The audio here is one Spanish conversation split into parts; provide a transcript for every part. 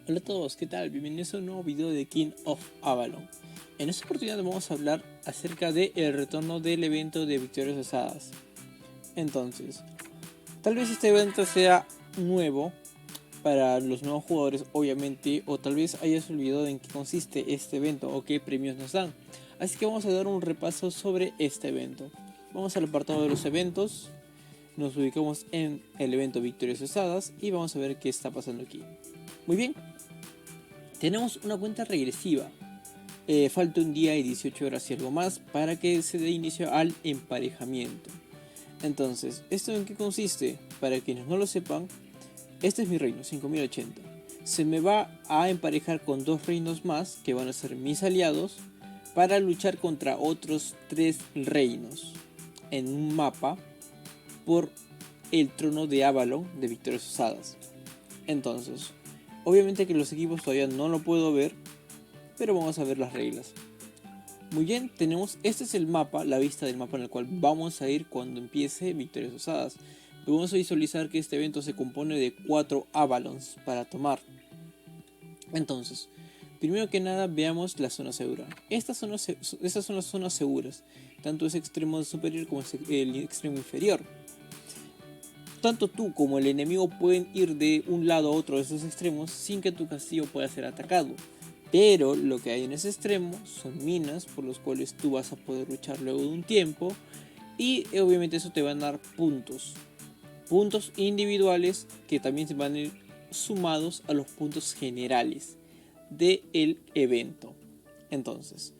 Hola a todos, ¿qué tal? Bienvenidos a un nuevo video de King of Avalon. En esta oportunidad vamos a hablar acerca del retorno del evento de Victorias Osadas. Entonces, tal vez este evento sea nuevo para los nuevos jugadores, obviamente, o tal vez hayas olvidado en qué consiste este evento o qué premios nos dan. Así que vamos a dar un repaso sobre este evento. Vamos al apartado de los eventos, nos ubicamos en el evento Victorias Osadas y vamos a ver qué está pasando aquí. Muy bien. Tenemos una cuenta regresiva. Falta un día y 18 horas y algo más para que se dé inicio al emparejamiento. Entonces, ¿esto en qué consiste? Para quienes no lo sepan, este es mi reino, 5080. Se me va a emparejar con dos reinos más que van a ser mis aliados para luchar contra otros 3 reinos en un mapa por el trono de Avalon de Victorias Osadas. Entonces, obviamente que los equipos todavía no lo puedo ver, pero vamos a ver las reglas. Muy bien, este es el mapa, la vista del mapa en el cual vamos a ir cuando empiece Victorias Osadas. Vamos a visualizar que este evento se compone de 4 Avalons para tomar. Entonces, primero que nada veamos la zona segura. Estas son las zonas seguras, tanto ese extremo superior como el extremo inferior. Tanto tú como el enemigo pueden ir de un lado a otro de esos extremos sin que tu castillo pueda ser atacado. Pero lo que hay en ese extremo son minas por los cuales tú vas a poder luchar luego de un tiempo. Y obviamente eso te van a dar puntos. Puntos individuales que también se van a ir sumados a los puntos generales del evento. Entonces,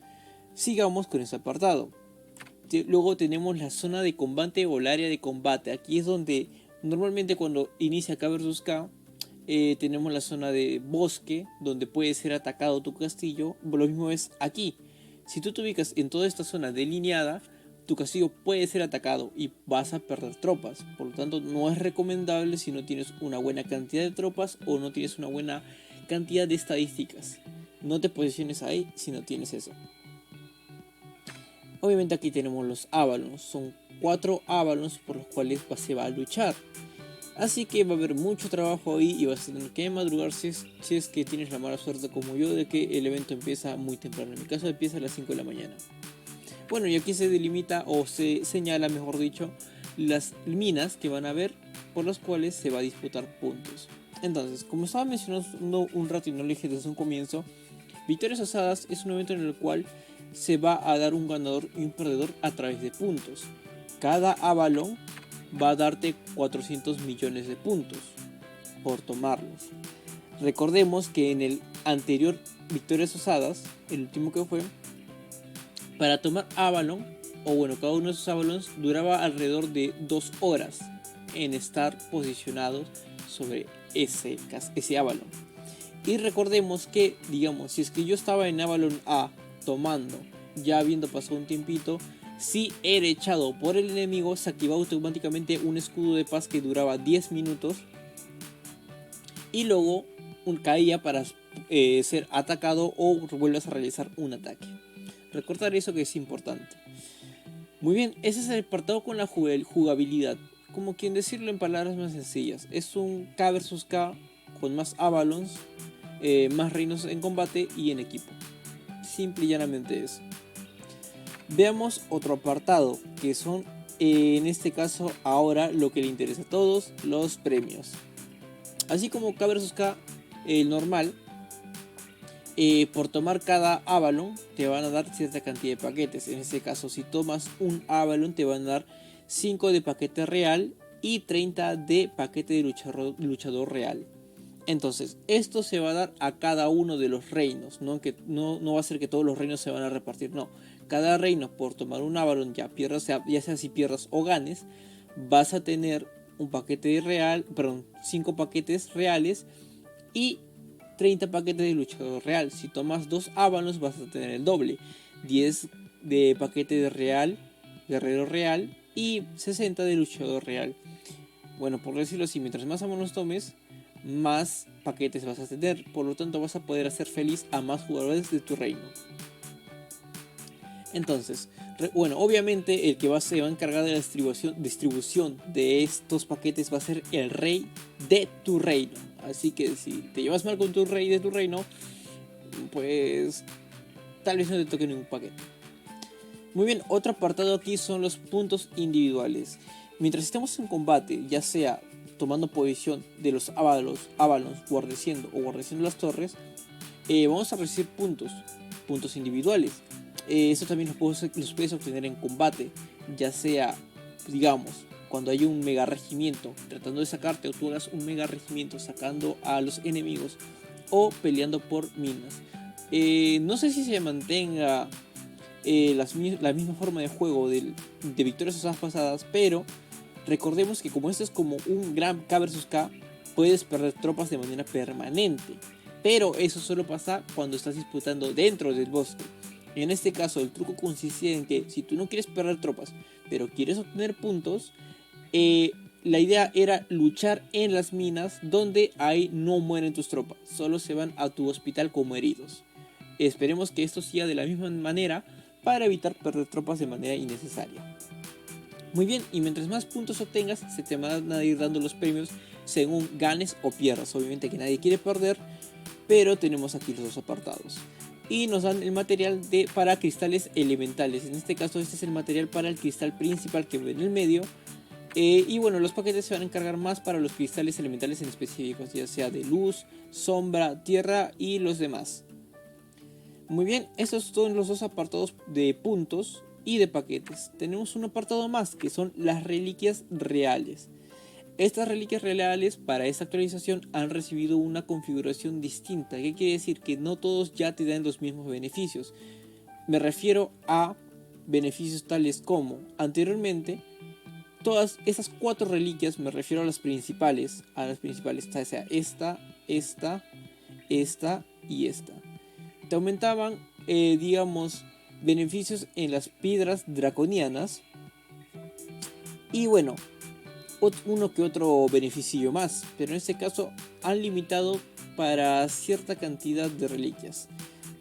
sigamos con este apartado. Luego tenemos la zona de combate o el área de combate. Aquí es donde normalmente cuando inicia K vs K tenemos la zona de bosque donde puede ser atacado tu castillo. Lo mismo es aquí. Si tú te ubicas en toda esta zona delineada, tu castillo puede ser atacado y vas a perder tropas. Por lo tanto, no es recomendable si no tienes una buena cantidad de tropas o no tienes una buena cantidad de estadísticas. No te posiciones ahí si no tienes eso. Obviamente aquí tenemos los Avalons, son 4 Avalons por los cuales se va a luchar. Así que va a haber mucho trabajo ahí y vas a tener que madrugar si es que tienes la mala suerte como yo de que el evento empieza muy temprano. En mi caso empieza a las 5 de la mañana. Bueno, y aquí se delimita o se señala, mejor dicho, las minas que van a haber por las cuales se va a disputar puntos. Entonces, como estaba mencionando un rato y no lo dije desde un comienzo, Victorias Osadas es un evento en el cual se va a dar un ganador y un perdedor a través de puntos. Cada Avalon va a darte 400 millones de puntos por tomarlos. Recordemos que en el anterior Victorias Osadas, el último que fue, para tomar Avalon, o bueno, cada uno de esos Avalons duraba alrededor de 2 horas en estar posicionados sobre ese Avalon. Y recordemos que, digamos, si es que yo estaba en Avalon A tomando, ya habiendo pasado un tiempito, si era echado por el enemigo, se activaba automáticamente un escudo de paz que duraba 10 minutos y luego caía para ser atacado o vuelvas a realizar un ataque. Recordar eso que es importante. Muy bien, ese es el apartado con la jugabilidad. Como quien decirlo en palabras más sencillas, es un K vs K con más Avalons, más reinos en combate y en equipo. Simple y llanamente eso. Veamos otro apartado, que son en este caso ahora lo que le interesa a todos, los premios. Así como K vs K, el normal, por tomar cada Avalon te van a dar cierta cantidad de paquetes. En este caso, si tomas un Avalon te van a dar 5 de paquete real y 30 de paquete de luchador real. Entonces, esto se va a dar a cada uno de los reinos, no va a ser que todos los reinos se van a repartir, no. Cada reino, por tomar un Avalon, ya sea si pierdas o ganes, vas a tener un paquete real, perdón, 5 paquetes reales y 30 paquetes de luchador real. Si tomas 2 Avalons vas a tener el doble, 10 de paquete de real, guerrero real y 60 de luchador real. Bueno, por decirlo así, mientras más Avalons tomes, más paquetes vas a tener, por lo tanto vas a poder hacer feliz a más jugadores de tu reino. Entonces, Bueno, obviamente el que se va a encargar de la distribución de estos paquetes va a ser el rey de tu reino. Así que si te llevas mal con tu rey de tu reino, pues tal vez no te toque ningún paquete. Muy bien, otro apartado aquí son los puntos individuales. Mientras estemos en combate, ya sea tomando posición de los Avalons, guarneciendo o guarneciendo las torres, vamos a recibir puntos individuales. Eso también los puedes obtener en combate, ya sea, digamos, cuando hay un mega regimiento tratando de sacarte, o tú hagas un mega regimiento sacando a los enemigos, o peleando por minas. No sé si se mantenga la misma forma de juego de victorias pasadas, pero recordemos que como esto es como un gran K vs K, puedes perder tropas de manera permanente, pero eso solo pasa cuando estás disputando dentro del bosque. En este caso el truco consiste en que si tú no quieres perder tropas, pero quieres obtener puntos, la idea era luchar en las minas, donde ahí no mueren tus tropas, solo se van a tu hospital como heridos. Esperemos que esto siga de la misma manera para evitar perder tropas de manera innecesaria. Muy bien, y mientras más puntos obtengas, se te van a ir dando los premios según ganes o pierdas. Obviamente que nadie quiere perder, pero tenemos aquí los dos apartados. Y nos dan el material para cristales elementales. En este caso este es el material para el cristal principal que ve en el medio. Y bueno, los paquetes se van a encargar más para los cristales elementales en específicos, ya sea de luz, sombra, tierra y los demás. Muy bien, estos son los dos apartados de puntos y de paquetes. Tenemos un apartado más que son las reliquias reales. Estas reliquias reales para esta actualización han recibido una configuración distinta. ¿Qué quiere decir? Que no todos ya te dan los mismos beneficios. Me refiero a beneficios tales como anteriormente todas esas 4 reliquias, me refiero a las principales, o sea, esta y esta. Te aumentaban, digamos, beneficios en las piedras draconianas. Y bueno, uno que otro beneficio más, pero en este caso han limitado para cierta cantidad de reliquias.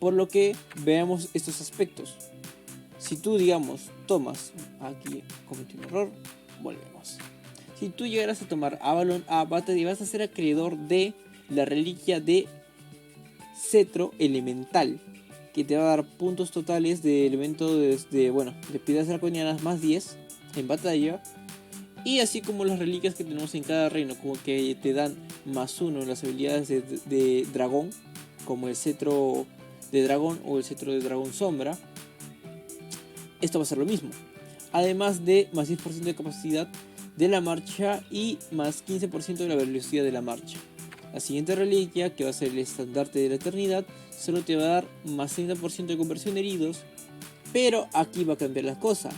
Por lo que veamos estos aspectos. Si tú, digamos, tomas, aquí cometí un error, volvemos. Si tú llegaras a tomar Avalon Abate, y vas a ser acreedor de la reliquia de cetro elemental, que te va a dar puntos totales de elemento de piedras draconianas más 10 en batalla. Y así como las reliquias que tenemos en cada reino, como que te dan más 1 en las habilidades de dragón, como el cetro de dragón o el cetro de dragón sombra. Esto va a ser lo mismo, además de más 10% de capacidad de la marcha y más 15% de la velocidad de la marcha. La siguiente reliquia, que va a ser el estandarte de la eternidad, solo te va a dar más 30% de conversión de heridos, pero aquí va a cambiar la cosa.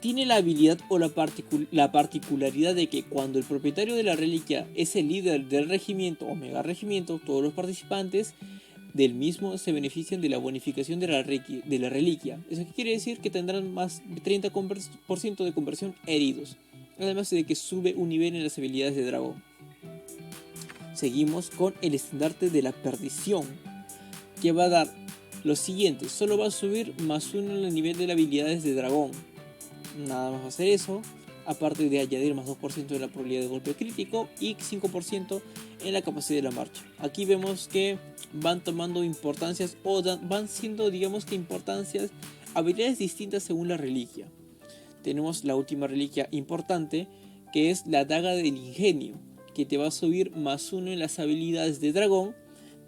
Tiene la habilidad o la particularidad de que cuando el propietario de la reliquia es el líder del regimiento o mega regimiento, todos los participantes del mismo se benefician de la bonificación de la reliquia. ¿Eso qué quiere decir? Que tendrán más de 30% de conversión heridos, además de que sube un nivel en las habilidades de dragón. Seguimos con el estandarte de la perdición, que va a dar lo siguiente: solo va a subir más 1 en el nivel de las habilidades de dragón. Nada más va a hacer eso, aparte de añadir más 2% de la probabilidad de golpe crítico y 5% en la capacidad de la marcha. Aquí vemos que van tomando importancias o van siendo, digamos que importancias, habilidades distintas según la reliquia. Tenemos la última reliquia importante, que es la daga del ingenio, que te va a subir más 1 en las habilidades de dragón,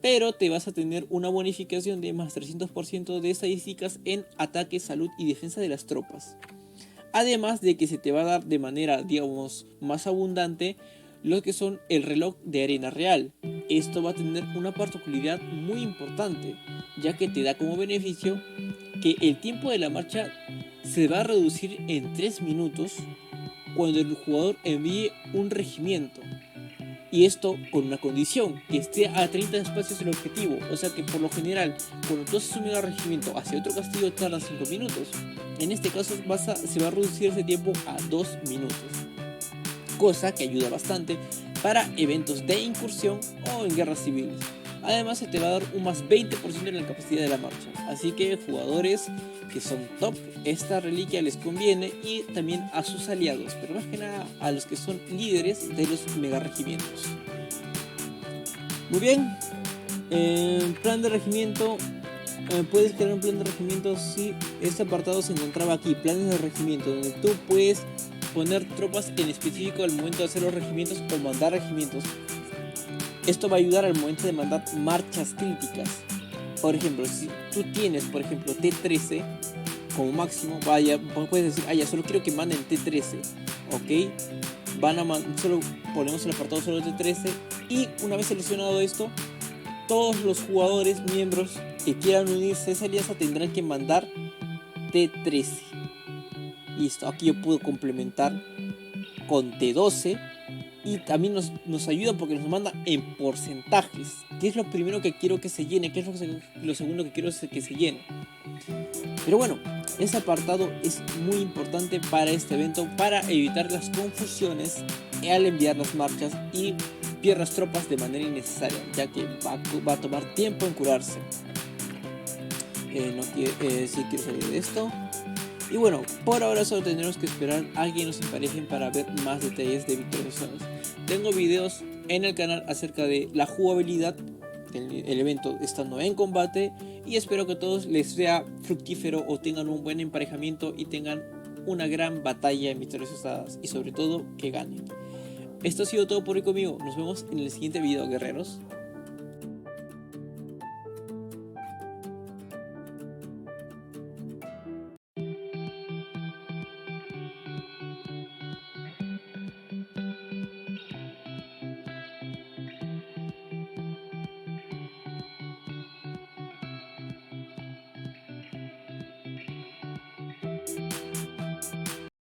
pero te vas a tener una bonificación de más 300% de estadísticas en ataque, salud y defensa de las tropas. Además de que se te va a dar de manera, digamos, más abundante lo que son el reloj de arena real. Esto va a tener una particularidad muy importante, ya que te da como beneficio que el tiempo de la marcha se va a reducir en 3 minutos cuando el jugador envíe un regimiento. Y esto con una condición, que esté a 30 espacios el objetivo. O sea que por lo general, cuando tú haces un mega regimiento hacia otro castillo tarda 5 minutos. En este caso se va a reducir ese tiempo a 2 minutos. Cosa que ayuda bastante para eventos de incursión o en guerras civiles. Además se te va a dar un más 20% en la capacidad de la marcha. Así que jugadores que son top, esta reliquia les conviene, y también a sus aliados, pero más que nada a los que son líderes de los mega regimientos. Muy bien, plan de regimiento. Puedes crear un plan de regimiento. Si este apartado se encontraba aquí, planes de regimiento, donde tú puedes poner tropas en específico al momento de hacer los regimientos o mandar regimientos. Esto va a ayudar al momento de mandar marchas críticas. Por ejemplo, si tú tienes, por ejemplo, T13 como máximo, puedes decir, ya solo quiero que manden T13, ok, solo ponemos el apartado solo T13, y una vez seleccionado esto, todos los jugadores miembros que quieran unirse a esa alianza tendrán que mandar T13. Listo, aquí yo puedo complementar con T12, y también nos ayuda porque nos manda en porcentajes. ¿Qué es lo primero que quiero que se llene? ¿Qué es lo segundo que quiero que se llene? Pero bueno, ese apartado es muy importante para este evento, para evitar las confusiones al enviar las marchas y pierdas tropas de manera innecesaria, ya que va a tomar tiempo en curarse. Sí quiero salir de esto. Y bueno, por ahora solo tendremos que esperar a que nos emparejen para ver más detalles de Victorious Zonas. Tengo videos en el canal acerca de la jugabilidad del evento estando en combate, y espero que a todos les sea fructífero o tengan un buen emparejamiento y tengan una gran batalla en Victorious Zonas, y sobre todo que ganen. Esto ha sido todo por hoy conmigo. Nos vemos en el siguiente video, guerreros.